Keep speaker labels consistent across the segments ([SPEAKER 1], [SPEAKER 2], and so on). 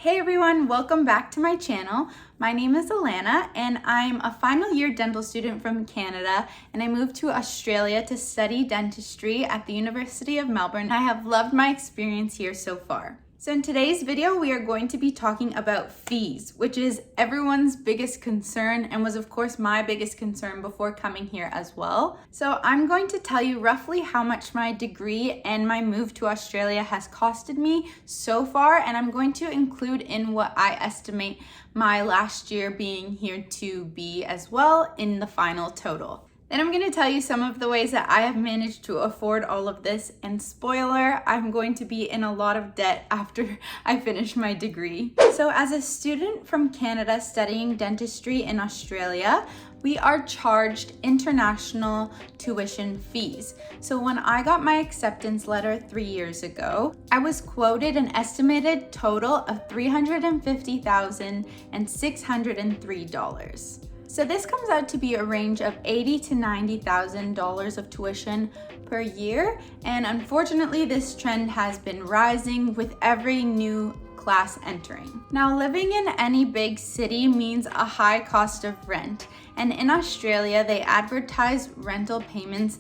[SPEAKER 1] Hey everyone, welcome back to my channel. My name is Alannah and I'm a final year dental student from Canada, and I moved to Australia to study dentistry at the University of Melbourne. I have loved my experience here so far. So in today's video, we are going to be talking about fees, which is everyone's biggest concern and was of course my biggest concern before coming here as well. So I'm going to tell you roughly how much my degree and my move to Australia has costed me so far, and I'm going to include in what I estimate my last year being here to be as well in the final total. Then I'm going to tell you some of the ways that I have managed to afford all of this, and spoiler, I'm going to be in a lot of debt after I finish my degree. So as a student from Canada studying dentistry in Australia, we are charged international tuition fees. So when I got my acceptance letter 3 years ago, I was quoted an estimated total of $350,603. So this comes out to be a range of $80,000 to $90,000 of tuition per year. And unfortunately, this trend has been rising with every new class entering. Now, living in any big city means a high cost of rent. And in Australia, they advertise rental payments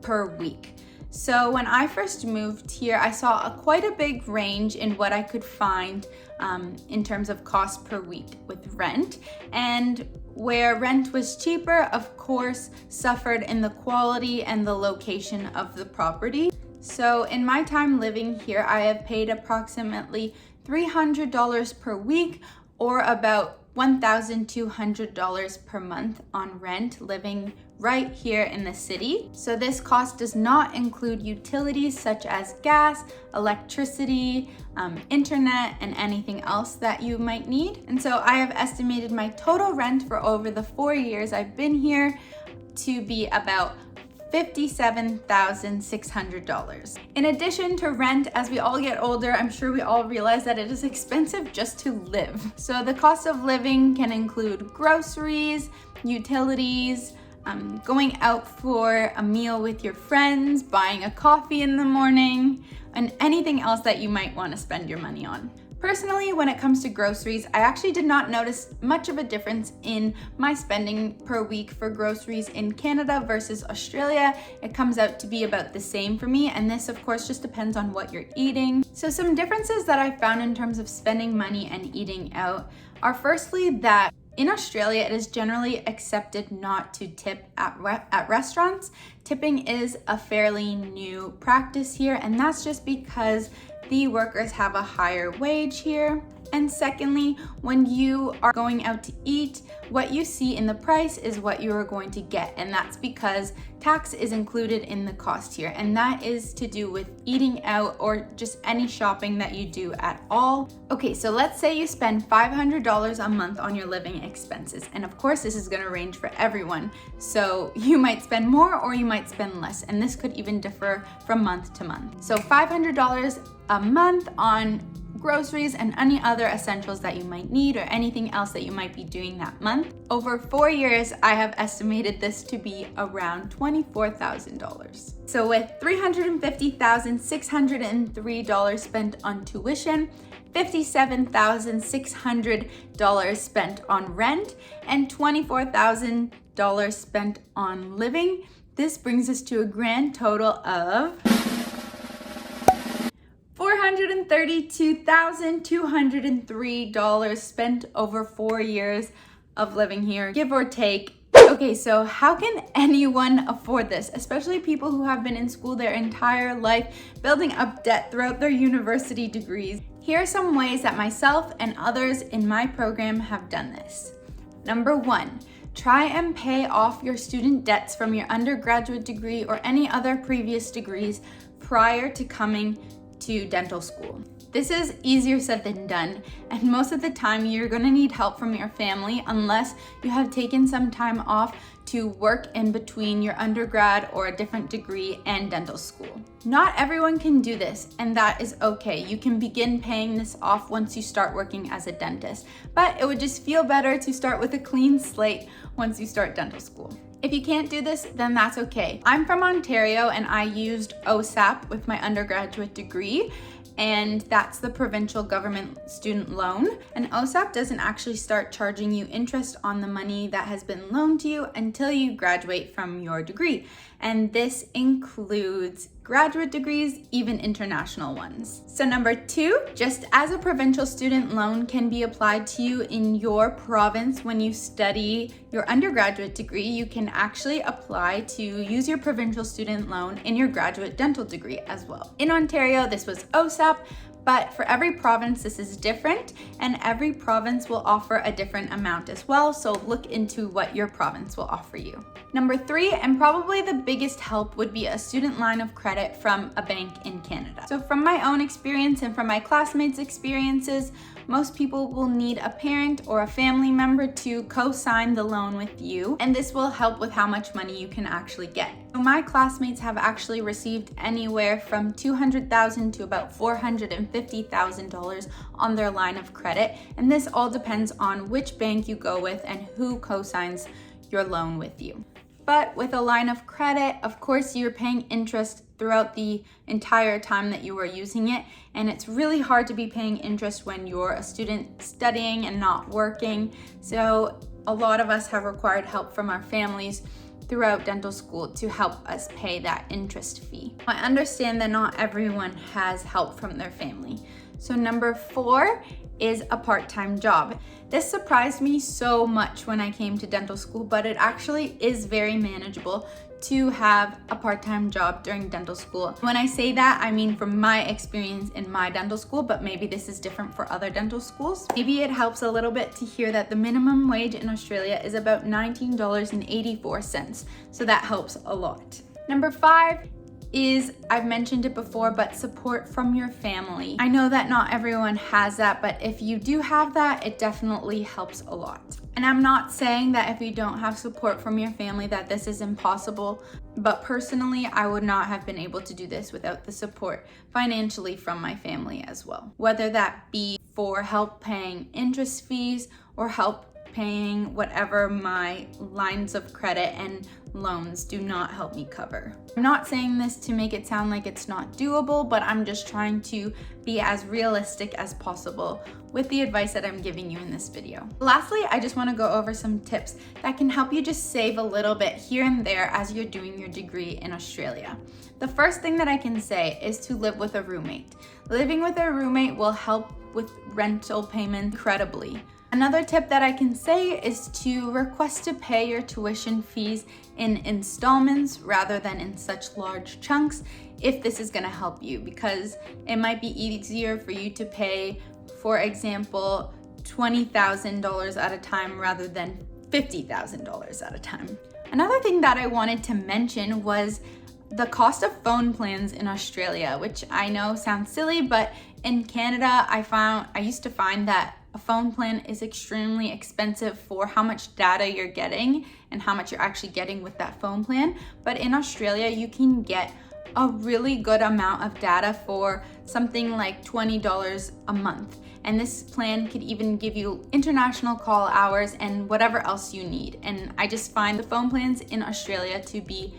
[SPEAKER 1] per week. So when I first moved here, I saw quite a big range in what I could find in terms of cost per week with rent. And where rent was cheaper, of course, suffered in the quality and the location of the property. So in my time living here, I have paid approximately $300 per week, or about $1,200 per month on rent living right here in the city. So this cost does not include utilities such as gas, electricity, internet, and anything else that you might need. And so I have estimated my total rent for over the 4 years I've been here to be about $57,600. In addition to rent, as we all get older, I'm sure we all realize that it is expensive just to live. So the cost of living can include groceries, utilities, going out for a meal with your friends, buying a coffee in the morning, and anything else that you might want to spend your money on. Personally, when it comes to groceries, I actually did not notice much of a difference in my spending per week for groceries in Canada versus Australia. It comes out to be about the same for me, and this of course just depends on what you're eating. So some differences that I found in terms of spending money and eating out are firstly that in Australia, it is generally accepted not to tip at restaurants. Tipping is a fairly new practice here, and that's just because the workers have a higher wage here. And secondly, when you are going out to eat, what you see in the price is what you are going to get. And that's because tax is included in the cost here. And that is to do with eating out or just any shopping that you do at all. Okay, so let's say you spend $500 a month on your living expenses. And of course, this is gonna range for everyone. So you might spend more or you might spend less. And this could even differ from month to month. So $500 a month on groceries and any other essentials that you might need, or anything else that you might be doing that month. Over 4 years, I have estimated this to be around $24,000. So with $350,603 spent on tuition, $57,600 spent on rent, and $24,000 spent on living, this brings us to a grand total of $432,203 spent over 4 years of living here, give or take. Okay, so how can anyone afford this, especially people who have been in school their entire life, building up debt throughout their university degrees? Here are some ways that myself and others in my program have done this. Number 1, try and pay off your student debts from your undergraduate degree or any other previous degrees prior to coming to dental school. This is easier said than done, and most of the time you're gonna need help from your family unless you have taken some time off to work in between your undergrad or a different degree and dental school. Not everyone can do this, and that is okay. You can begin paying this off once you start working as a dentist, but it would just feel better to start with a clean slate once you start dental school. If you can't do this, then that's okay. I'm from Ontario and I used OSAP with my undergraduate degree, and that's the provincial government student loan. And OSAP doesn't actually start charging you interest on the money that has been loaned to you until you graduate from your degree. And this includes graduate degrees, even international ones. So number 2, just as a provincial student loan can be applied to you in your province when you study your undergraduate degree, you can actually apply to use your provincial student loan in your graduate dental degree as well. In Ontario, this was OSAP, but for every province, this is different, and every province will offer a different amount as well, so look into what your province will offer you. Number 3, and probably the biggest help, would be a student line of credit from a bank in Canada. So from my own experience and from my classmates' experiences, most people will need a parent or a family member to co-sign the loan with you, and this will help with how much money you can actually get. So my classmates have actually received anywhere from $200,000 to about $450,000 on their line of credit, and this all depends on which bank you go with and who co-signs your loan with you. But with a line of credit, of course, you're paying interest throughout the entire time that you are using it, and it's really hard to be paying interest when you're a student studying and not working. So a lot of us have required help from our families throughout dental school to help us pay that interest fee. I understand that not everyone has help from their family. So number 4 is a part-time job. This surprised me so much when I came to dental school, but it actually is very manageable to have a part-time job during dental school. When I say that, I mean from my experience in my dental school, but maybe this is different for other dental schools. Maybe it helps a little bit to hear that the minimum wage in Australia is about $19.84, so that helps a lot. Number 5 is, I've mentioned it before, but support from your family. I know that not everyone has that, but if you do have that, it definitely helps a lot. And I'm not saying that if you don't have support from your family that this is impossible, but personally, I would not have been able to do this without the support financially from my family as well. Whether that be for help paying interest fees or help paying whatever my lines of credit and loans do not help me cover. I'm not saying this to make it sound like it's not doable, but I'm just trying to be as realistic as possible with the advice that I'm giving you in this video. Lastly, I just want to go over some tips that can help you just save a little bit here and there as you're doing your degree in Australia. The first thing that I can say is to live with a roommate. Living with a roommate will help with rental payments incredibly. Another tip that I can say is to request to pay your tuition fees in installments rather than in such large chunks if this is going to help you, because it might be easier for you to pay, for example, $20,000 at a time rather than $50,000 at a time. Another thing that I wanted to mention was the cost of phone plans in Australia, which I know sounds silly, but in Canada, I used to find that a phone plan is extremely expensive for how much data you're getting and how much you're actually getting with that phone plan. But in Australia, you can get a really good amount of data for something like $20 a month. And this plan could even give you international call hours and whatever else you need. And I just find the phone plans in Australia to be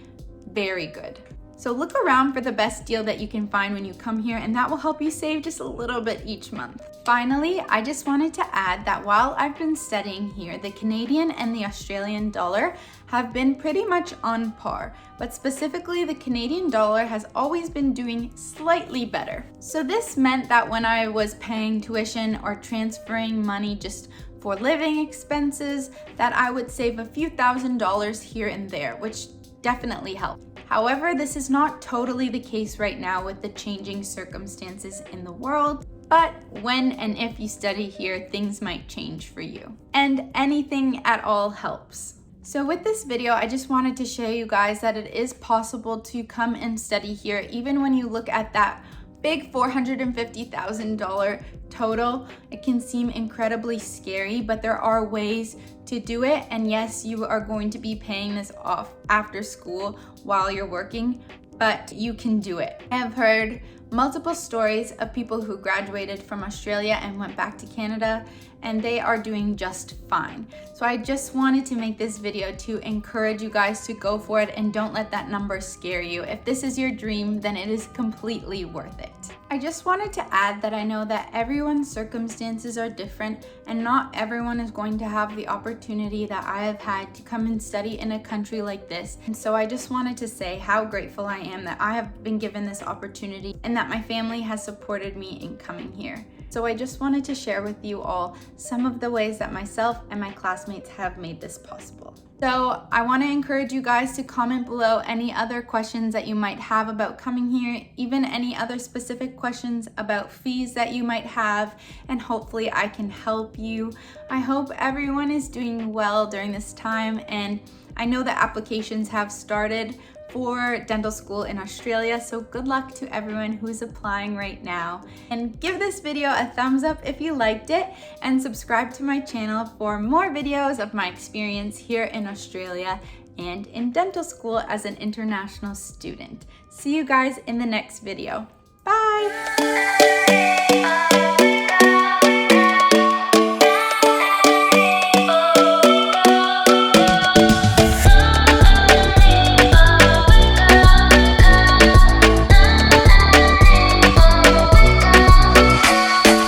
[SPEAKER 1] very good. So look around for the best deal that you can find when you come here, and that will help you save just a little bit each month. Finally, I just wanted to add that while I've been studying here, the Canadian and the Australian dollar have been pretty much on par, but specifically the Canadian dollar has always been doing slightly better. So this meant that when I was paying tuition or transferring money just for living expenses, that I would save a few $1,000s here and there, which definitely helped. However, this is not totally the case right now with the changing circumstances in the world, but when and if you study here, things might change for you. And anything at all helps. So with this video, I just wanted to show you guys that it is possible to come and study here, even when you look at that big $450,000 total. It can seem incredibly scary, but there are ways to do it. And yes, you are going to be paying this off after school while you're working, but you can do it. I have heard multiple stories of people who graduated from Australia and went back to Canada, and they are doing just fine. So I just wanted to make this video to encourage you guys to go for it and don't let that number scare you. If this is your dream, then it is completely worth it. I I just wanted to add that I know that everyone's circumstances are different and not everyone is going to have the opportunity that I have had to come and study in a country like this. And so I just wanted to say how grateful I am that I have been given this opportunity and that my family has supported me in coming here. So I just wanted to share with you all some of the ways that myself and my classmates have made this possible. So I want to encourage you guys to comment below any other questions that you might have about coming here, even any other specific questions about fees that you might have, and hopefully I can help you. I hope everyone is doing well during this time, and I know that applications have started for dental school in Australia, so good luck to everyone who's applying right now. And give this video a thumbs up if you liked it, and subscribe to my channel for more videos of my experience here in Australia and in dental school as an international student. See you guys in the next video. Bye!